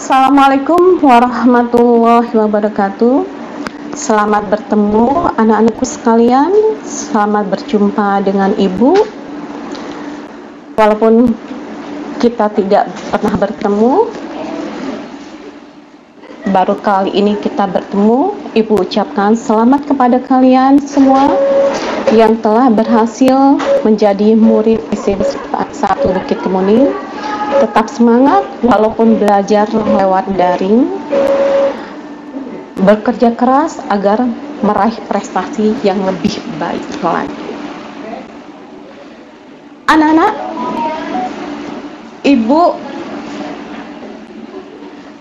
Assalamualaikum warahmatullahi wabarakatuh. Selamat bertemu anak-anakku sekalian. Selamat berjumpa dengan Ibu. Walaupun kita tidak pernah bertemu, baru kali ini kita bertemu. Ibu ucapkan selamat kepada kalian semua yang telah berhasil menjadi murid SMP 1 Bukit Kemuning. Tetap semangat walaupun belajar lewat daring. Bekerja keras agar meraih prestasi yang lebih baik lagi. Anak-anak, Ibu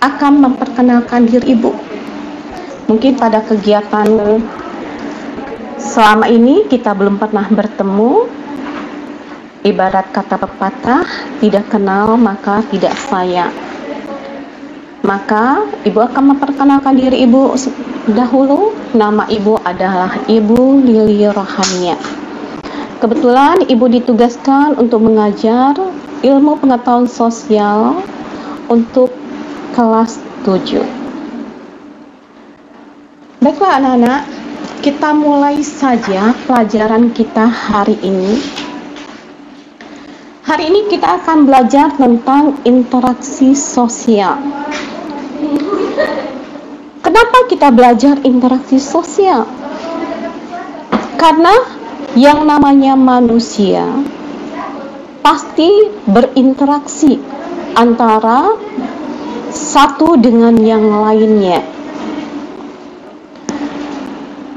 akan memperkenalkan diri Ibu. Mungkin pada kegiatan selama ini kita belum pernah bertemu. Ibarat kata pepatah, tidak kenal maka tidak sayang. Maka Ibu akan memperkenalkan diri Ibu dahulu. Nama Ibu adalah Ibu Lili Rohania. Kebetulan Ibu ditugaskan untuk mengajar ilmu pengetahuan sosial untuk kelas 7. Baiklah anak-anak, kita mulai saja pelajaran kita hari ini. Hari ini kita akan belajar tentang interaksi sosial. Kenapa kita belajar interaksi sosial? Karena yang namanya manusia pasti berinteraksi antara satu dengan yang lainnya.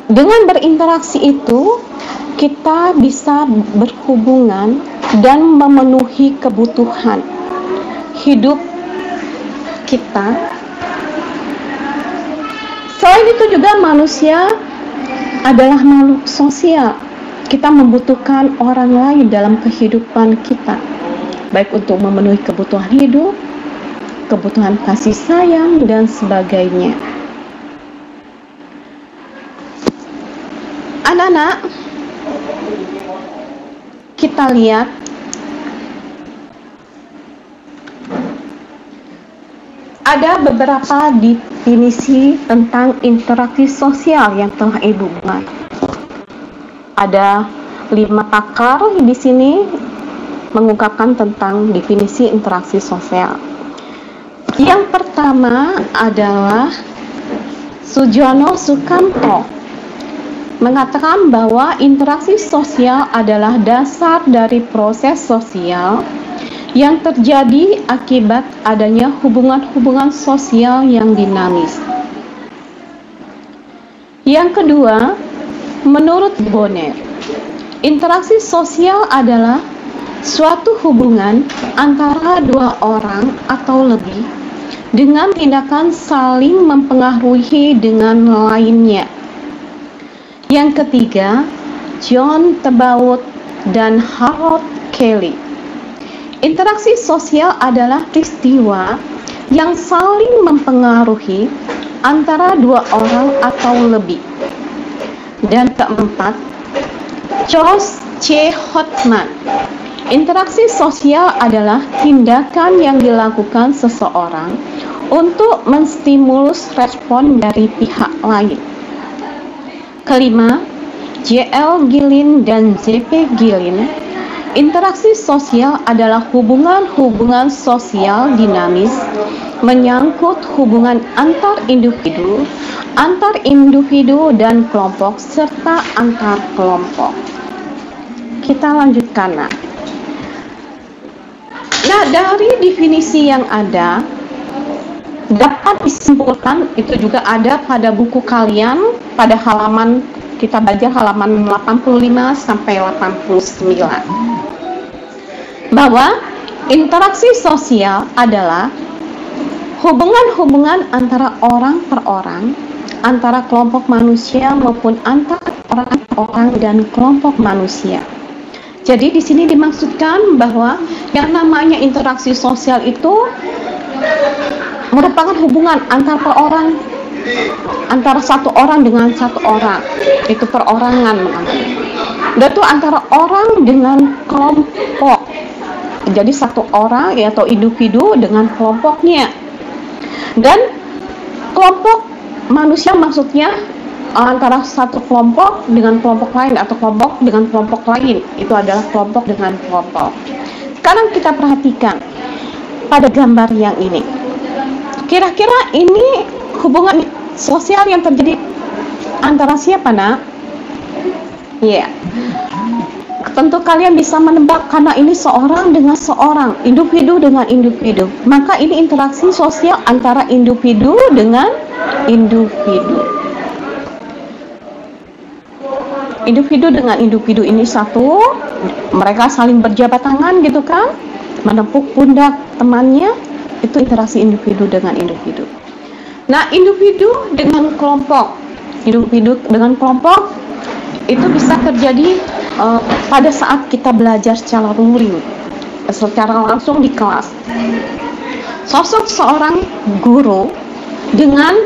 Dengan berinteraksi itu, kita bisa berhubungan dan memenuhi kebutuhan hidup kita. Selain itu juga manusia adalah makhluk sosial. Kita membutuhkan orang lain dalam kehidupan kita, baik untuk memenuhi kebutuhan hidup, kebutuhan kasih sayang, dan sebagainya. Anak-anak, kita lihat ada beberapa definisi tentang interaksi sosial yang telah Ibu buat. Ada 5 pakar di sini mengungkapkan tentang definisi interaksi sosial. Yang pertama adalah Sujono Sukanto mengatakan bahwa interaksi sosial adalah dasar dari proses sosial yang terjadi akibat adanya hubungan-hubungan sosial yang dinamis. Yang kedua, menurut Bonner, interaksi sosial adalah suatu hubungan antara dua orang atau lebih dengan tindakan saling mempengaruhi dengan lainnya. Yang ketiga, John Tebaut dan Harold Kelly. Interaksi sosial adalah peristiwa yang saling mempengaruhi antara dua orang atau lebih. Dan keempat, Charles C. Hotman. Interaksi sosial adalah tindakan yang dilakukan seseorang untuk menstimulus respon dari pihak lain. Kelima, J.L. Gilin dan J.P. Gilin. Interaksi sosial adalah hubungan-hubungan sosial dinamis menyangkut hubungan antar individu dan kelompok serta antar kelompok. Kita lanjutkan. Nah, dari definisi yang ada dapat disimpulkan, itu juga ada pada buku kalian pada halaman, kita baca halaman 85 sampai 89, bahwa interaksi sosial adalah hubungan-hubungan antara orang per orang, antara kelompok manusia maupun antara orang-orang dan kelompok manusia. Jadi di sini dimaksudkan bahwa yang namanya interaksi sosial itu merupakan hubungan antar per orang, antara satu orang dengan satu orang, itu perorangan namanya. Dan itu antara orang dengan kelompok. Jadi satu orang atau individu dengan kelompoknya. Dan kelompok manusia maksudnya antara satu kelompok dengan kelompok lain atau kelompok dengan kelompok lain, itu adalah kelompok dengan kelompok. Sekarang kita perhatikan pada gambar yang ini. Kira-kira ini hubungan sosial yang terjadi antara siapa, nak? Ya, tentu kalian bisa menebak karena ini seorang dengan seorang, individu dengan individu. Maka ini interaksi sosial antara individu dengan individu. Individu dengan individu ini satu, mereka saling berjabat tangan gitu kan, menepuk pundak temannya, itu interaksi individu dengan individu. Nah, individu dengan kelompok itu bisa terjadi pada saat kita belajar secara luring, secara langsung di kelas. Sosok seorang guru dengan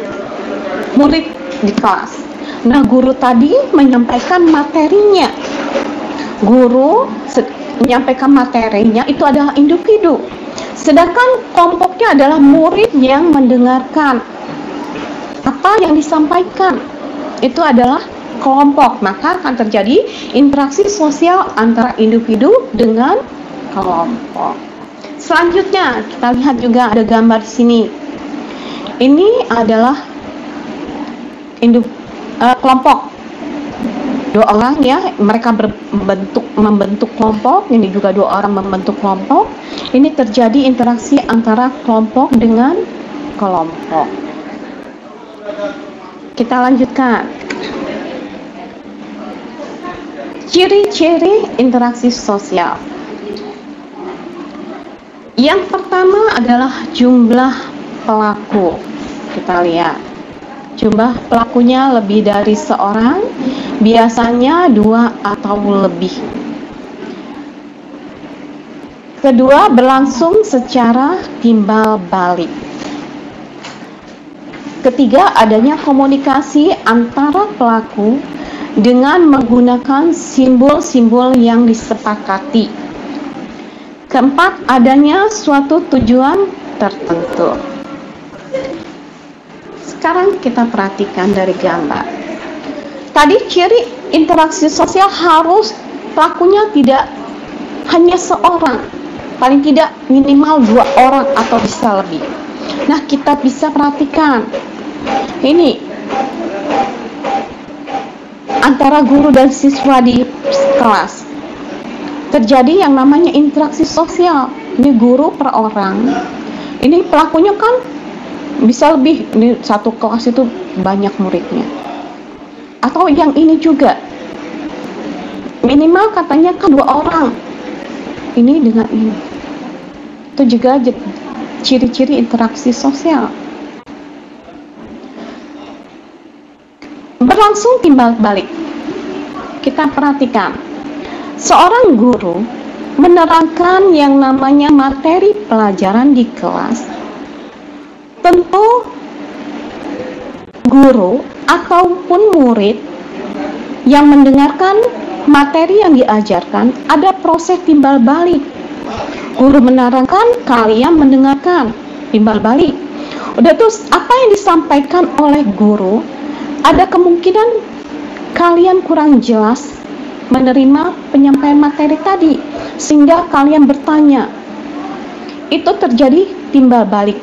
murid di kelas. Nah, guru tadi menyampaikan materinya. Guru menyampaikan materinya itu adalah individu. Sedangkan kelompoknya adalah murid yang mendengarkan apa yang disampaikan. Itu adalah kelompok. Maka akan terjadi interaksi sosial antara individu dengan kelompok. Selanjutnya kita lihat juga ada gambar di sini. Ini adalah kelompok. Dua orang ya, mereka membentuk kelompok. Ini juga dua orang membentuk kelompok. Ini terjadi interaksi antara kelompok dengan kelompok. Kita lanjutkan. Ciri-ciri interaksi sosial. Yang pertama adalah jumlah pelaku. Kita lihat. Jumlah pelakunya lebih dari seorang, biasanya 2 atau lebih. Kedua, berlangsung secara timbal balik. Ketiga, adanya komunikasi antara pelaku dengan menggunakan simbol-simbol yang disepakati. Keempat, adanya suatu tujuan tertentu. Sekarang kita perhatikan dari gambar. Tadi ciri interaksi sosial harus pelakunya tidak hanya seorang, paling tidak minimal 2 orang atau bisa lebih. Nah, kita bisa perhatikan ini antara guru dan siswa di kelas terjadi yang namanya interaksi sosial. Ini guru per orang, ini pelakunya kan bisa lebih, ini satu kelas itu banyak muridnya. Atau yang ini juga minimal katanya kan 2 orang, ini dengan ini. Itu juga ciri-ciri interaksi sosial. Berlangsung timbal balik. Kita perhatikan, seorang guru menerangkan yang namanya materi pelajaran di kelas. Tentu guru ataupun murid yang mendengarkan materi yang diajarkan ada proses timbal balik. Guru menerangkan, kalian mendengarkan, timbal balik. Udah terus apa yang disampaikan oleh guru, ada kemungkinan kalian kurang jelas menerima penyampaian materi tadi, sehingga kalian bertanya. Itu terjadi timbal balik.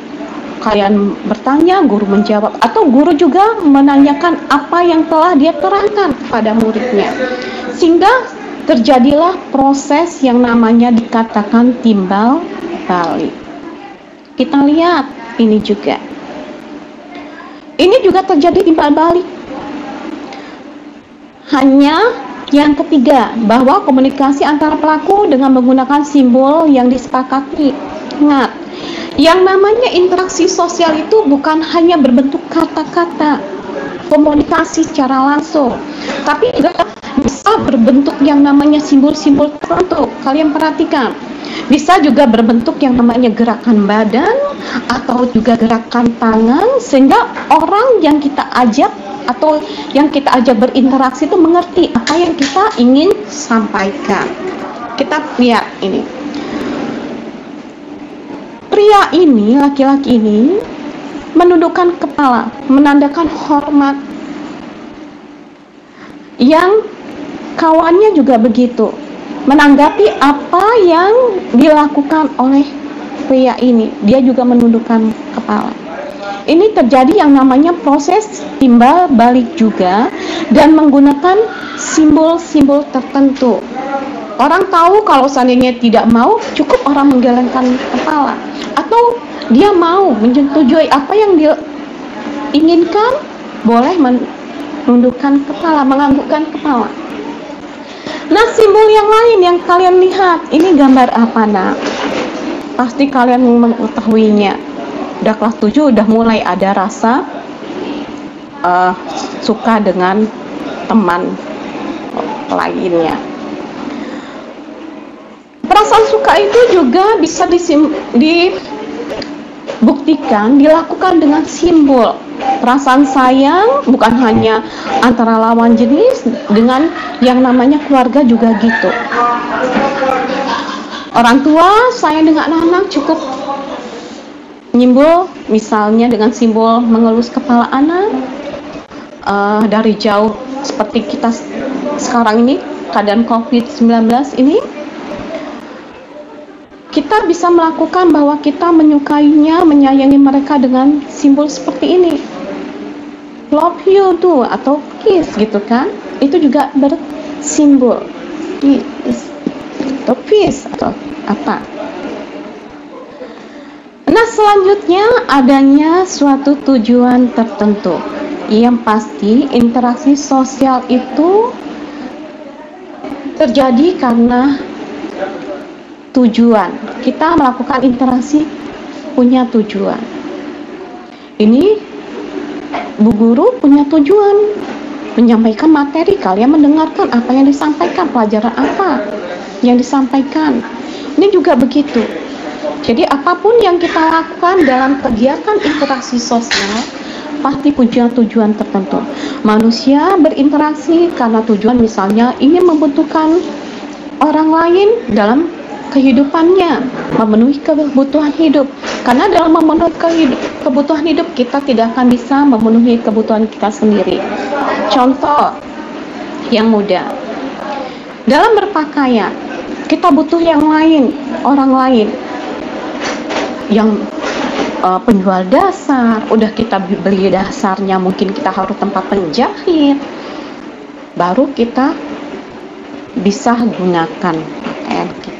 Kalian bertanya, guru menjawab, atau guru juga menanyakan apa yang telah dia terangkan kepada muridnya, sehingga terjadilah proses yang namanya dikatakan timbal balik. Kita lihat ini juga terjadi timbal balik. Hanya yang ketiga, bahwa komunikasi antara pelaku dengan menggunakan simbol yang disepakati. Ingat, yang namanya interaksi sosial itu bukan hanya berbentuk kata-kata, komunikasi secara langsung, tapi juga bisa berbentuk yang namanya simbol-simbol tertentu. Kalian perhatikan, bisa juga berbentuk yang namanya gerakan badan atau juga gerakan tangan, sehingga orang yang kita ajak atau yang kita ajak berinteraksi itu mengerti apa yang kita ingin sampaikan. Kita lihat ini. Pria ini, laki-laki ini menundukkan kepala, menandakan hormat. Yang kawannya juga begitu, menanggapi apa yang dilakukan oleh pria ini, dia juga menundukkan kepala. Ini terjadi yang namanya proses timbal balik juga, dan menggunakan simbol-simbol tertentu. Orang tahu kalau seandainya tidak mau, cukup orang menggelengkan kepala, atau dia mau menyetujui apa yang dia inginkan, boleh menundukkan kepala, menganggukkan kepala. Nah, simbol yang lain yang kalian lihat, ini gambar apa, nak? Pasti kalian mengetahuinya. Udah kelas 7 udah mulai ada rasa suka dengan teman lainnya. Perasaan suka itu juga bisa dibuktikan, dilakukan dengan simbol. Perasaan sayang bukan hanya antara lawan jenis, dengan yang namanya keluarga juga gitu. Orang tua sayang dengan anak-anak cukup nyimbol, misalnya dengan simbol mengelus kepala anak dari jauh, seperti kita sekarang ini keadaan COVID-19 ini. Kita bisa melakukan bahwa kita menyukainya, menyayangi mereka dengan simbol seperti ini. Love you too, atau kiss gitu kan. Itu juga bersimbol kiss atau peace atau apa. Nah, selanjutnya adanya suatu tujuan tertentu. Yang pasti interaksi sosial itu terjadi karena tujuan. Kita melakukan interaksi punya tujuan. Ini Bu Guru punya tujuan menyampaikan materi, kalian mendengarkan apa yang disampaikan, pelajaran apa yang disampaikan. Ini juga begitu. Jadi apapun yang kita lakukan dalam kegiatan interaksi sosial pasti punya tujuan tertentu. Manusia berinteraksi karena tujuan, misalnya ingin membutuhkan orang lain dalam kehidupannya, memenuhi kebutuhan hidup. Karena dalam memenuhi kebutuhan hidup, kita tidak akan bisa memenuhi kebutuhan kita sendiri. Contoh yang mudah, dalam berpakaian kita butuh yang lain, orang lain yang penjual dasar. Udah kita beli dasarnya, mungkin kita harus tempat penjahit, baru kita bisa gunakan pakaian kita.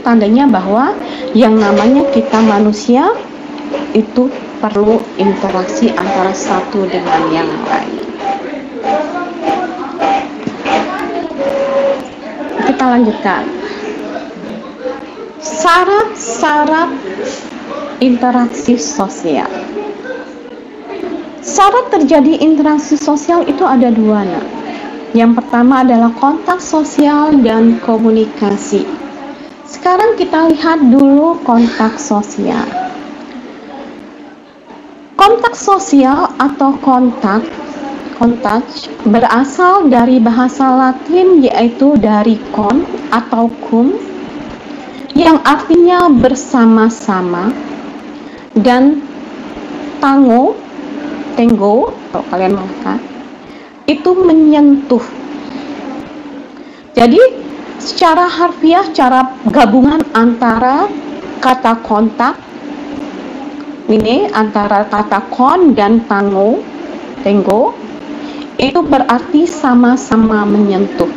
Tandanya bahwa yang namanya kita manusia itu perlu interaksi antara satu dengan yang lain. Kita lanjutkan. Syarat-syarat interaksi sosial. Syarat terjadi interaksi sosial itu ada dua, nak. Yang pertama adalah kontak sosial dan komunikasi. Sekarang kita lihat dulu kontak sosial. Kontak sosial atau kontak berasal dari bahasa Latin, yaitu dari kon atau cum, yang artinya bersama-sama, dan tango kalau kalian makan, itu menyentuh. Jadi secara harfiah, cara gabungan antara kata kontak ini, antara kata kon dan tango itu berarti sama-sama menyentuh.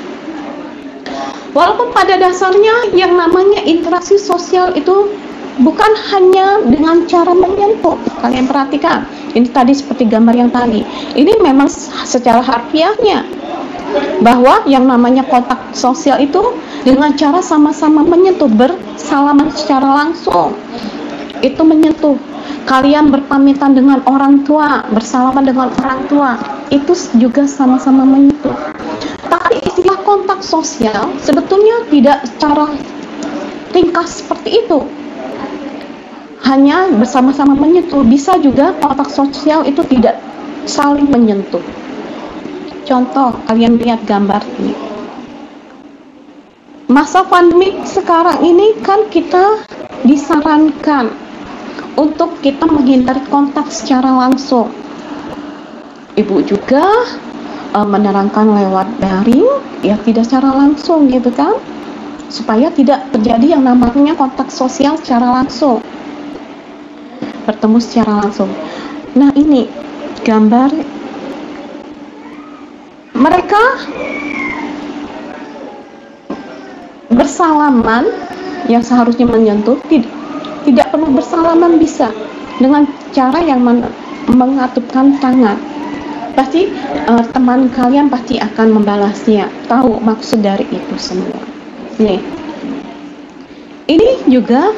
Walaupun pada dasarnya yang namanya interaksi sosial itu bukan hanya dengan cara menyentuh. Kalian perhatikan, ini tadi seperti gambar yang tadi, ini memang secara harfiahnya bahwa yang namanya kontak sosial itu dengan cara sama-sama menyentuh, bersalaman secara langsung, itu menyentuh. Kalian berpamitan dengan orang tua, bersalaman dengan orang tua, itu juga sama-sama menyentuh. Tapi istilah kontak sosial sebetulnya tidak secara ringkas seperti itu, hanya bersama-sama menyentuh. Bisa juga kontak sosial itu tidak saling menyentuh. Contoh, kalian lihat gambar ini. Masa pandemi sekarang ini kan kita disarankan untuk kita menghindari kontak secara langsung. Ibu juga menerangkan lewat daring, ya tidak secara langsung gitu kan, supaya tidak terjadi yang namanya kontak sosial secara langsung, bertemu secara langsung. Nah, ini gambar mereka bersalaman yang seharusnya menyentuh, tidak perlu bersalaman, bisa dengan cara yang mengatupkan tangan. Pasti teman kalian pasti akan membalasnya, tahu maksud dari itu semua. Nih, ini juga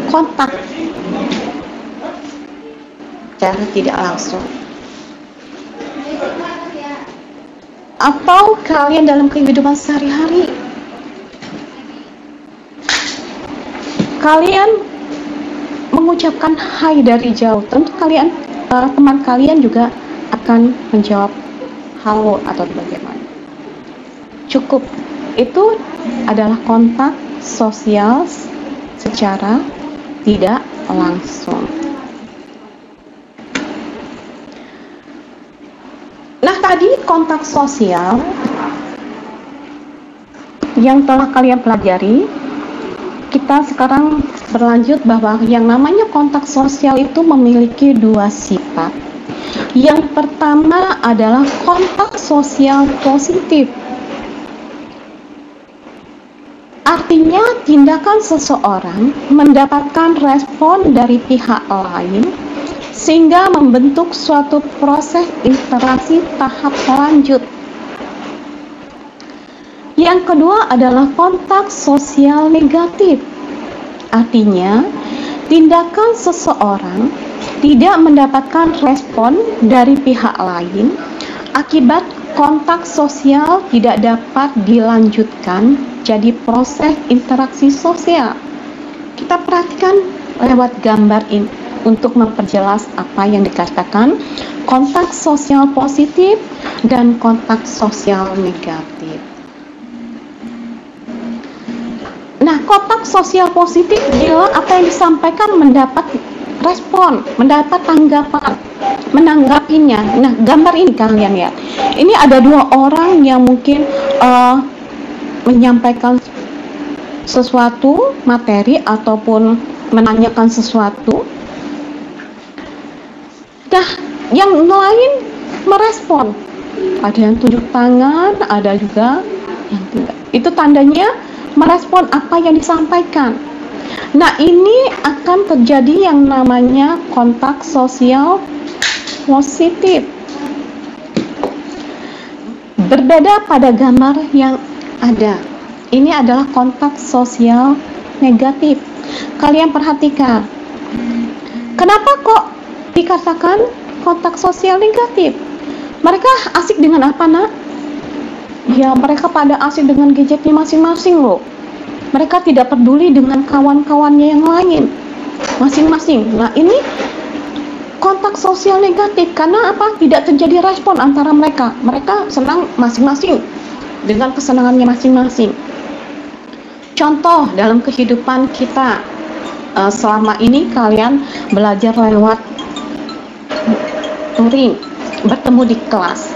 kontak cara tidak langsung. Atau kalian dalam kehidupan sehari-hari, kalian mengucapkan hai dari jauh, tentu kalian teman kalian juga akan menjawab halo atau bagaimana. Cukup, itu adalah kontak sosial secara tidak langsung. Nah, tadi kontak sosial yang telah kalian pelajari. Kita sekarang berlanjut bahwa yang namanya kontak sosial itu memiliki dua sifat. Yang pertama adalah kontak sosial positif. Artinya tindakan seseorang mendapatkan respon dari pihak lain sehingga membentuk suatu proses interaksi tahap lanjut. Yang kedua adalah kontak sosial negatif. Artinya, tindakan seseorang tidak mendapatkan respon dari pihak lain akibat kontak sosial tidak dapat dilanjutkan jadi proses interaksi sosial. Kita perhatikan lewat gambar ini untuk memperjelas apa yang dikatakan kontak sosial positif dan kontak sosial negatif. Nah, kontak sosial positif bila apa yang disampaikan mendapat respon, mendapat tanggapan, menanggapinya. Nah, gambar ini kalian lihat. Ini ada dua orang yang mungkin menyampaikan sesuatu materi ataupun menanyakan sesuatu. Nah, yang lain merespon. Ada yang tunjuk tangan, ada juga yang tidak. Itu tandanya merespon apa yang disampaikan. Nah, ini akan terjadi yang namanya kontak sosial positif. Berbeda pada gambar yang ada. Ini adalah kontak sosial negatif. Kalian perhatikan. Kenapa kok dikatakan kontak sosial negatif? Mereka asik dengan apa, nak? Ya, mereka pada asik dengan gadgetnya masing-masing loh. Mereka tidak peduli dengan kawan-kawannya yang lain masing-masing. Nah, ini kontak sosial negatif. Karena apa? Tidak terjadi respon antara mereka. Mereka senang masing-masing dengan kesenangannya masing-masing. Contoh dalam kehidupan kita, selama ini kalian belajar lewat turing, bertemu di kelas.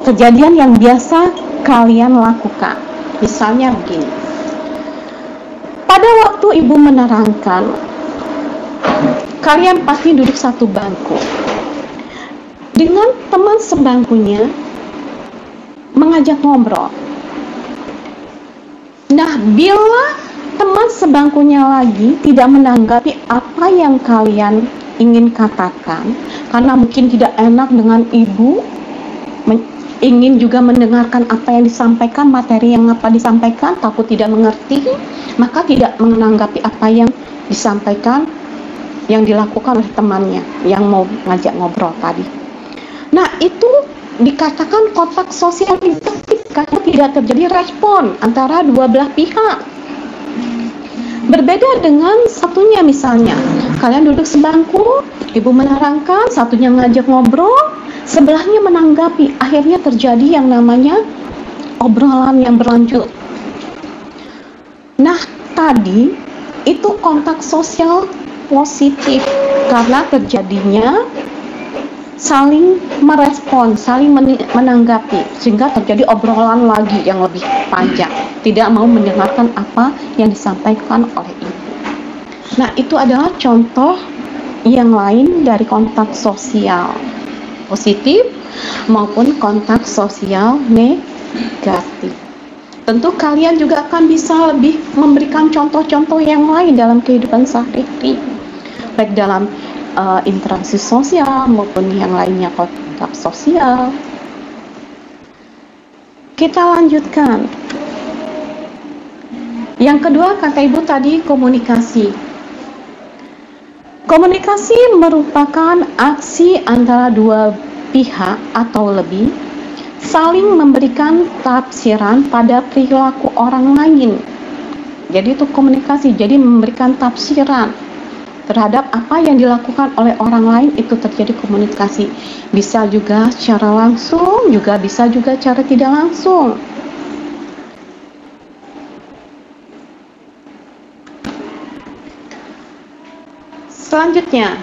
Kejadian yang biasa kalian lakukan, misalnya begini. Pada waktu ibu menerangkan, kalian pasti duduk satu bangku dengan teman sebangkunya, mengajak ngobrol. Nah, bila teman sebangkunya lagi tidak menanggapi apa yang kalian ingin katakan, karena mungkin tidak enak dengan ibu, ingin juga mendengarkan apa yang disampaikan, materi yang apa disampaikan, takut tidak mengerti, maka tidak menanggapi apa yang disampaikan, yang dilakukan oleh temannya yang mau ngajak ngobrol tadi. Nah, itu dikatakan kontak sosial negatif karena tidak terjadi respon antara dua belah pihak. Berbeda dengan satunya, misalnya kalian duduk sebangku, ibu menerangkan, satunya ngajak ngobrol, sebelahnya menanggapi, akhirnya terjadi yang namanya obrolan yang berlanjut. Nah, tadi itu kontak sosial positif karena terjadinya saling merespon, saling menanggapi, sehingga terjadi obrolan lagi yang lebih panjang, tidak mau mendengarkan apa yang disampaikan oleh ibu. Nah, itu adalah contoh yang lain dari kontak sosial positif maupun kontak sosial negatif. Tentu kalian juga akan bisa lebih memberikan contoh-contoh yang lain dalam kehidupan sehari-hari, baik dalam interaksi sosial maupun yang lainnya kontak sosial. Kita lanjutkan. Yang kedua, kata ibu tadi, komunikasi. Komunikasi merupakan aksi antara dua pihak atau lebih saling memberikan tafsiran pada perilaku orang lain. Jadi itu komunikasi, jadi memberikan tafsiran terhadap apa yang dilakukan oleh orang lain, itu terjadi komunikasi. Bisa juga secara langsung, juga bisa juga cara tidak langsung. Selanjutnya,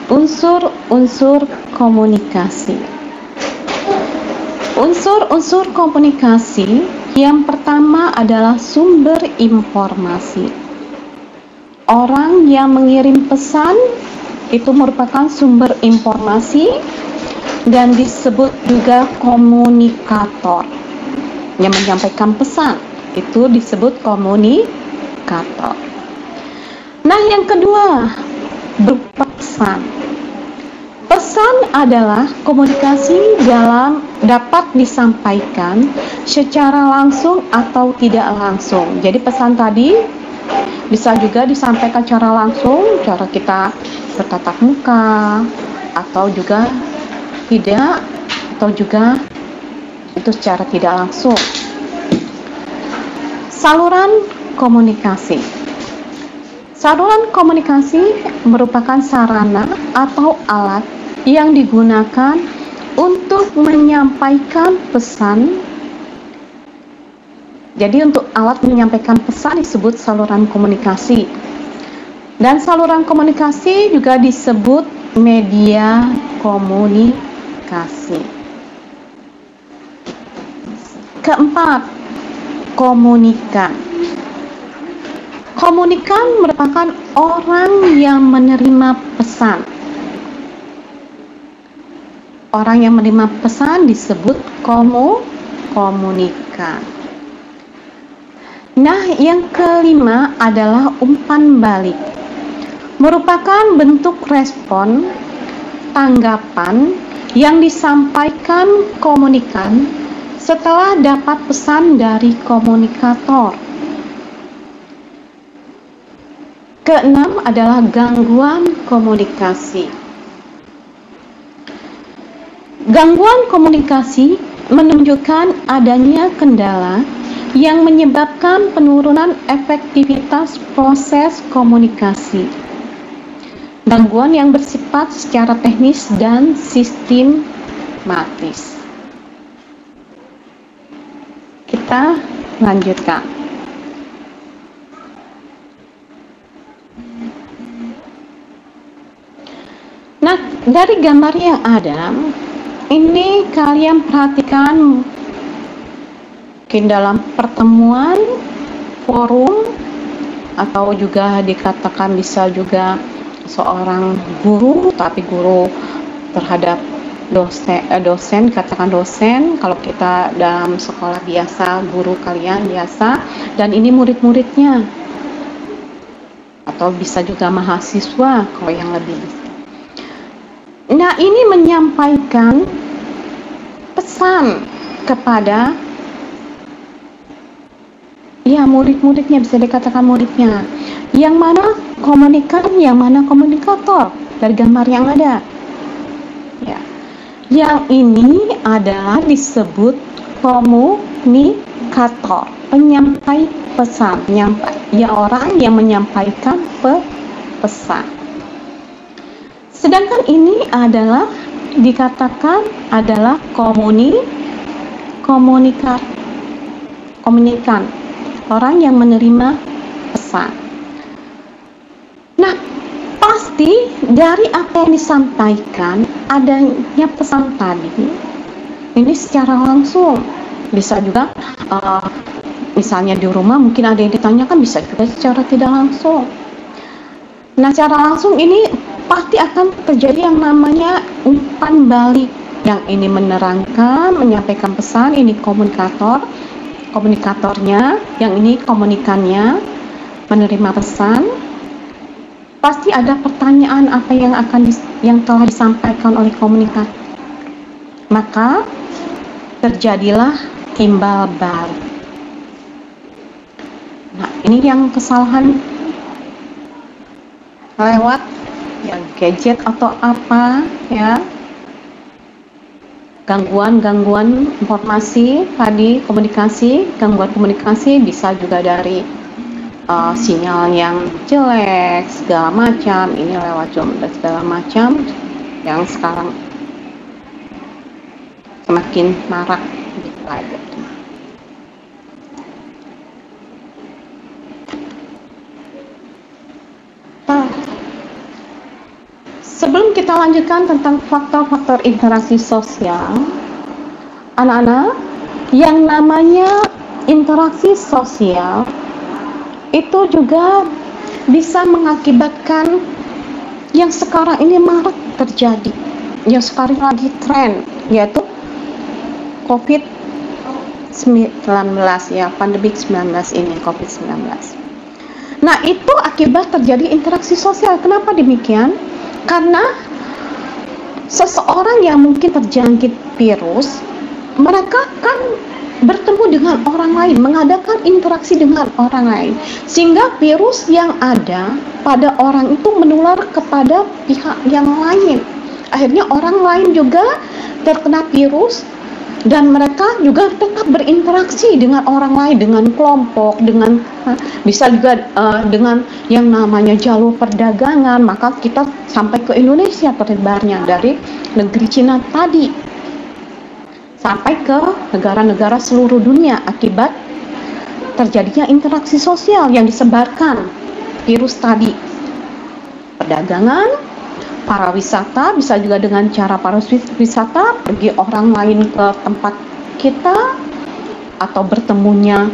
unsur-unsur komunikasi. Unsur-unsur komunikasi yang pertama adalah sumber informasi. Orang yang mengirim pesan itu merupakan sumber informasi dan disebut juga komunikator. Yang menyampaikan pesan itu disebut komunikator. Nah, yang kedua, berupa pesan. Pesan adalah komunikasi dapat disampaikan secara langsung atau tidak langsung. Jadi pesan tadi bisa juga disampaikan secara langsung, cara kita bertatap muka, atau juga tidak, atau juga itu secara tidak langsung. Saluran komunikasi. Saluran komunikasi merupakan sarana atau alat yang digunakan untuk menyampaikan pesan. Jadi untuk alat menyampaikan pesan disebut saluran komunikasi. Dan saluran komunikasi juga disebut media komunikasi. Keempat, komunikan. Komunikan merupakan orang yang menerima pesan. Orang yang menerima pesan disebut komunikan. Nah, yang kelima adalah umpan balik. Merupakan bentuk respon, tanggapan yang disampaikan komunikan setelah dapat pesan dari komunikator. Keenam adalah gangguan komunikasi. Gangguan komunikasi menunjukkan adanya kendala yang menyebabkan penurunan efektivitas proses komunikasi. Gangguan yang bersifat secara teknis dan sistematis. Kita lanjutkan. Nah, dari gambar yang ada, ini kalian perhatikan mungkin dalam pertemuan, forum, atau juga dikatakan bisa juga seorang guru, tapi guru terhadap dosen, katakan dosen, kalau kita dalam sekolah biasa, guru kalian biasa, dan ini murid-muridnya, atau bisa juga mahasiswa kalau yang lebih besar. Nah, ini menyampaikan pesan kepada murid-muridnya, bisa dikatakan muridnya. Yang mana komunikan, yang mana komunikator dari gambar yang ada. Ya. Yang ini adalah disebut komunikator, penyampai pesan, orang yang menyampaikan pesan. Sedangkan ini adalah dikatakan adalah komunikan, orang yang menerima pesan. Nah, Berarti dari apa yang disampaikan, adanya pesan tadi ini secara langsung. Bisa juga misalnya di rumah mungkin ada yang ditanyakan, bisa juga secara tidak langsung. Nah, secara langsung ini pasti akan terjadi yang namanya umpan balik. Yang ini menerangkan, menyampaikan pesan, ini komunikatornya, yang ini komunikannya, menerima pesan. Pasti ada pertanyaan apa yang telah disampaikan oleh komunikator. Maka terjadilah timbal balik. Nah, ini yang kesalahan lewat yang gadget atau apa ya, gangguan informasi tadi, gangguan komunikasi bisa juga dari sinyal yang jelek segala macam, ini lewat Zoom dan segala macam yang sekarang semakin marak dipelajari. Sebelum kita lanjutkan tentang faktor-faktor interaksi sosial, anak-anak, yang namanya interaksi sosial itu juga bisa mengakibatkan yang sekarang ini marak terjadi, yang sekarang lagi tren, yaitu COVID-19 ya, pandemi 19 ini, COVID-19. Nah, itu akibat terjadi interaksi sosial. Kenapa demikian? Karena seseorang yang mungkin terjangkit virus, mereka kan bertemu dengan orang lain, mengadakan interaksi dengan orang lain, sehingga virus yang ada pada orang itu menular kepada pihak yang lain. Akhirnya orang lain juga terkena virus, dan mereka juga tetap berinteraksi dengan orang lain, dengan kelompok, dengan bisa juga dengan yang namanya jalur perdagangan. Maka kita sampai ke Indonesia tersebarnya dari negeri Cina tadi sampai ke negara-negara seluruh dunia akibat terjadinya interaksi sosial yang disebarkan virus tadi. Perdagangan, para wisata, bisa juga dengan cara para wisata pergi orang lain ke tempat kita, atau bertemunya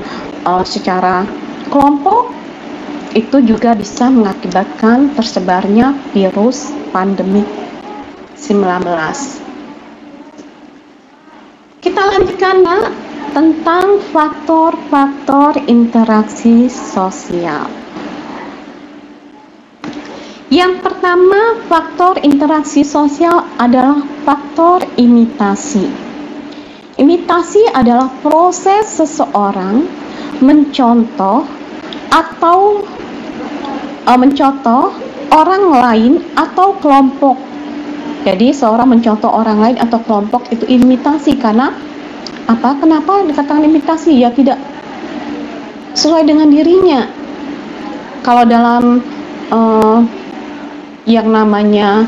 secara kelompok, itu juga bisa mengakibatkan tersebarnya virus pandemi 19. Kita lanjutkan tentang faktor-faktor interaksi sosial. Yang pertama, faktor interaksi sosial adalah faktor imitasi. Imitasi adalah proses seseorang mencontoh orang lain atau kelompok. Jadi seorang mencontoh orang lain atau kelompok itu imitasi. Karena apa? Kenapa dikatakan imitasi? Ya tidak sesuai dengan dirinya. Kalau dalam yang namanya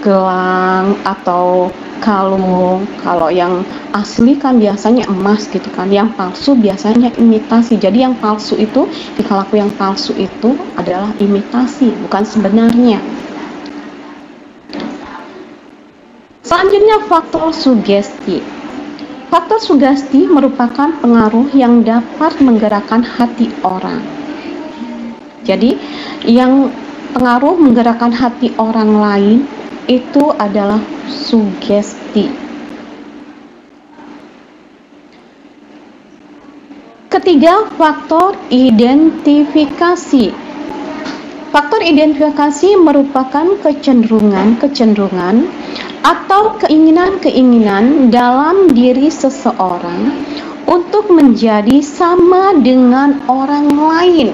gelang atau kalung, kalau yang asli kan biasanya emas gitu kan, yang palsu biasanya imitasi. Jadi yang palsu itu, tingkah laku yang palsu itu adalah imitasi, bukan sebenarnya. Selanjutnya, faktor sugesti. Faktor sugesti merupakan pengaruh yang dapat menggerakkan hati orang. Jadi yang pengaruh menggerakkan hati orang lain itu adalah sugesti. Ketiga, faktor identifikasi. Faktor identifikasi merupakan kecenderungan atau keinginan-keinginan dalam diri seseorang untuk menjadi sama dengan orang lain.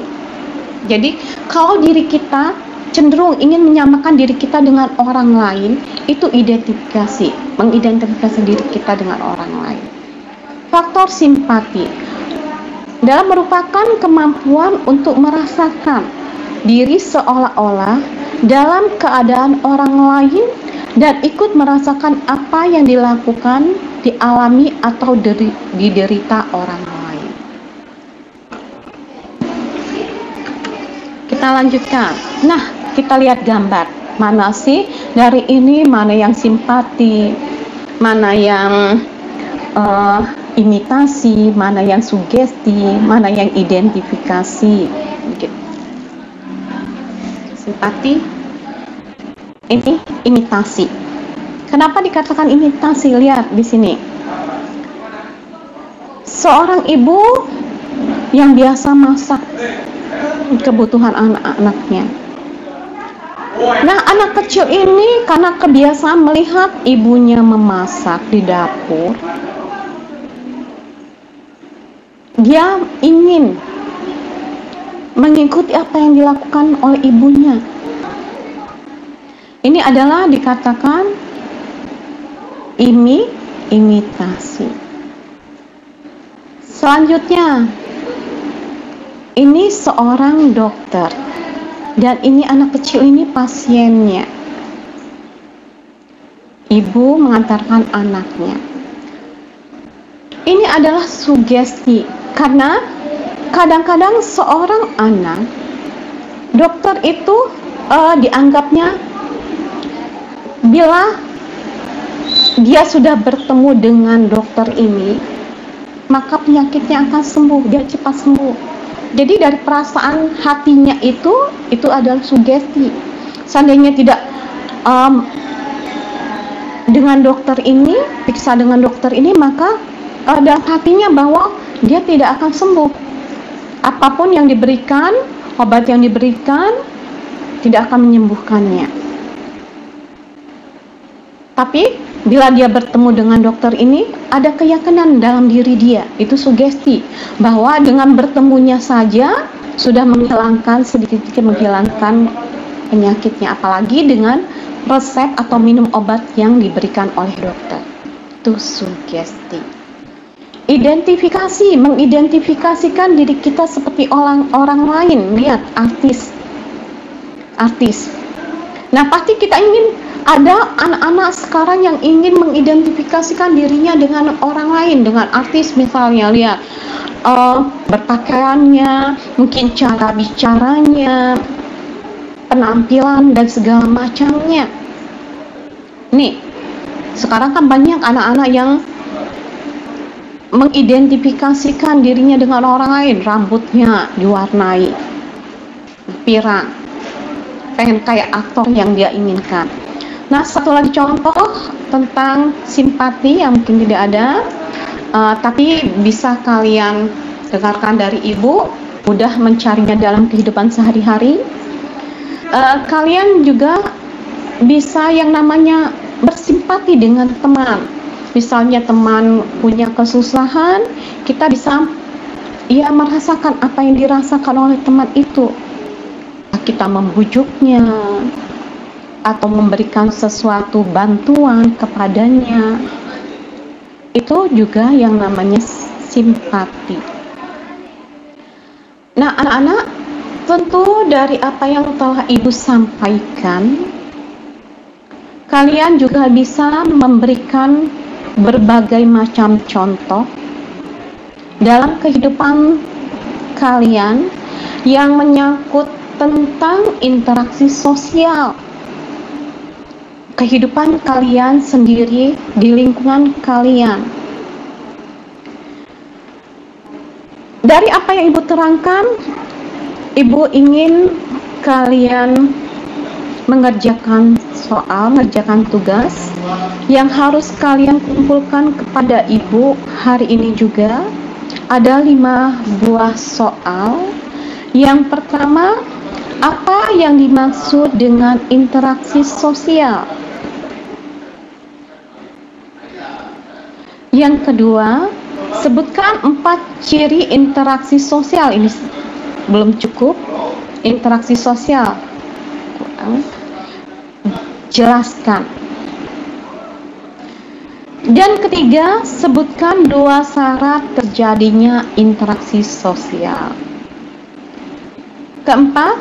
Jadi kalau diri kita cenderung ingin menyamakan diri kita dengan orang lain, itu identifikasi, mengidentifikasi diri kita dengan orang lain. Faktor simpati dalam merupakan kemampuan untuk merasakan diri seolah-olah dalam keadaan orang lain dan ikut merasakan apa yang dilakukan, dialami atau diderita orang lain. kita lanjutkan. Nah, kita lihat gambar. Mana sih dari ini, mana yang simpati, mana yang imitasi, mana yang sugesti, mana yang identifikasi. Simpati, ini imitasi. Kenapa dikatakan imitasi? Lihat di sini. Seorang ibu yang biasa masak kebutuhan anak-anaknya. Nah, anak kecil ini karena kebiasaan melihat ibunya memasak di dapur, dia ingin mengikuti apa yang dilakukan oleh ibunya. Ini adalah dikatakan imitasi. Selanjutnya, ini seorang dokter. Dan ini anak kecil ini pasiennya. Ibu mengantarkan anaknya. Ini adalah sugesti, karena kadang-kadang seorang anak, dokter itu dianggapnya bila dia sudah bertemu dengan dokter ini, maka penyakitnya akan sembuh, dia cepat sembuh. Jadi dari perasaan hatinya itu adalah sugesti. Seandainya tidak dengan dokter ini, periksa dengan dokter ini, maka dalam hatinya bahwa dia tidak akan sembuh. Apapun yang diberikan, obat yang diberikan, tidak akan menyembuhkannya. Tapi bila dia bertemu dengan dokter ini, ada keyakinan dalam diri dia, itu sugesti, bahwa dengan bertemunya saja sudah menghilangkan, sedikit-sedikit menghilangkan penyakitnya, apalagi dengan resep atau minum obat yang diberikan oleh dokter. Itu sugesti. Identifikasi, mengidentifikasikan diri kita seperti orang lain. Lihat, artis. Nah, pasti kita ingin. Ada anak-anak sekarang yang ingin mengidentifikasikan dirinya dengan orang lain, dengan artis misalnya. Lihat berpakaiannya, mungkin cara bicaranya, penampilan dan segala macamnya. Nih, sekarang kan banyak anak-anak yang mengidentifikasikan dirinya dengan orang lain. Rambutnya diwarnai pirang, pengen kayak aktor yang dia inginkan. Nah, satu lagi contoh tentang simpati yang mungkin tidak ada, tapi bisa kalian dengarkan dari ibu, mudah mencarinya dalam kehidupan sehari-hari. Kalian juga bisa yang namanya bersimpati dengan teman. Misalnya teman punya kesusahan, kita bisa merasakan apa yang dirasakan oleh teman itu. Kita membujuknya, atau memberikan sesuatu bantuan kepadanya, itu juga yang namanya simpati. Nah, anak-anak, tentu dari apa yang telah ibu sampaikan, kalian juga bisa memberikan berbagai macam contoh dalam kehidupan kalian yang menyangkut tentang interaksi sosial, kehidupan kalian sendiri di lingkungan kalian. Dari apa yang ibu terangkan, ibu ingin kalian mengerjakan tugas yang harus kalian kumpulkan kepada ibu hari ini juga. Ada 5 buah soal. Yang pertama, apa yang dimaksud dengan interaksi sosial? Yang kedua, sebutkan 4 ciri interaksi sosial. Ini belum cukup. Interaksi sosial kurang. Jelaskan. Dan ketiga, sebutkan 2 syarat terjadinya interaksi sosial. Keempat,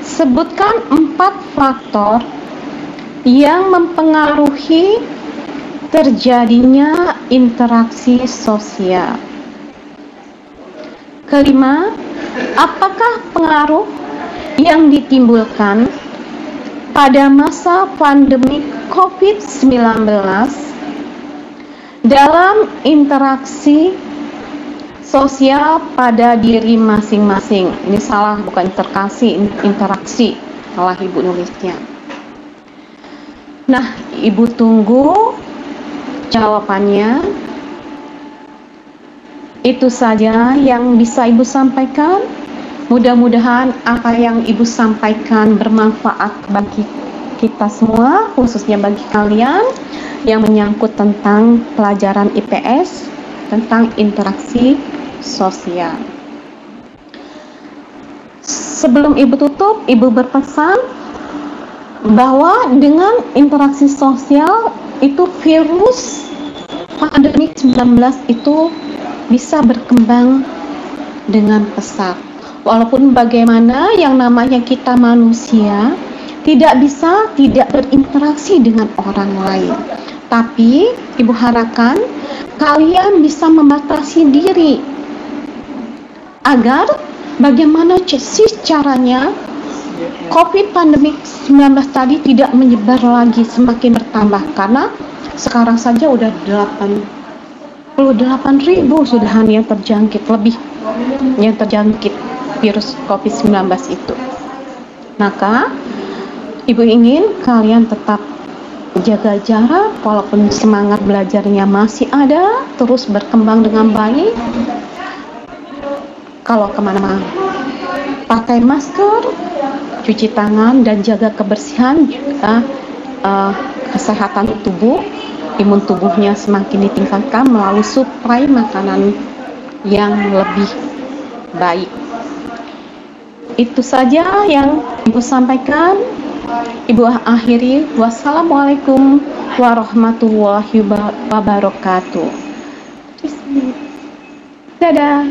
sebutkan 4 faktor yang mempengaruhi terjadinya interaksi sosial. Kelima, apakah pengaruh yang ditimbulkan pada masa pandemi COVID-19 dalam interaksi sosial pada diri masing-masing. Ini salah, bukan interaksi, salah Ibu nulisnya. Nah, Ibu tunggu jawabannya. Itu saja yang bisa Ibu sampaikan. Mudah-mudahan apa yang Ibu sampaikan bermanfaat bagi kita semua, khususnya bagi kalian yang menyangkut tentang pelajaran IPS, tentang interaksi sosial. Sebelum Ibu tutup, Ibu berpesan bahwa dengan interaksi sosial itu virus pandemi 19 itu bisa berkembang dengan pesat. Walaupun bagaimana yang namanya kita manusia tidak bisa tidak berinteraksi dengan orang lain. Tapi Ibu harapkan kalian bisa membatasi diri agar bagaimana sih caranya COVID pandemi 19 tadi tidak menyebar lagi, semakin bertambah, karena sekarang saja udah 88.000 sudah yang terjangkit, lebih yang terjangkit virus COVID-19 itu. Maka Ibu ingin kalian tetap jaga jarak, walaupun semangat belajarnya masih ada, terus berkembang dengan baik. Kalau kemana-mana pakai masker, cuci tangan, dan jaga kebersihan juga, kesehatan tubuh, imun tubuhnya semakin ditingkatkan melalui suplai makanan yang lebih baik. Itu saja yang Ibu sampaikan. Ibu akhiri. Wassalamualaikum warahmatullahi wabarakatuh. Dadah.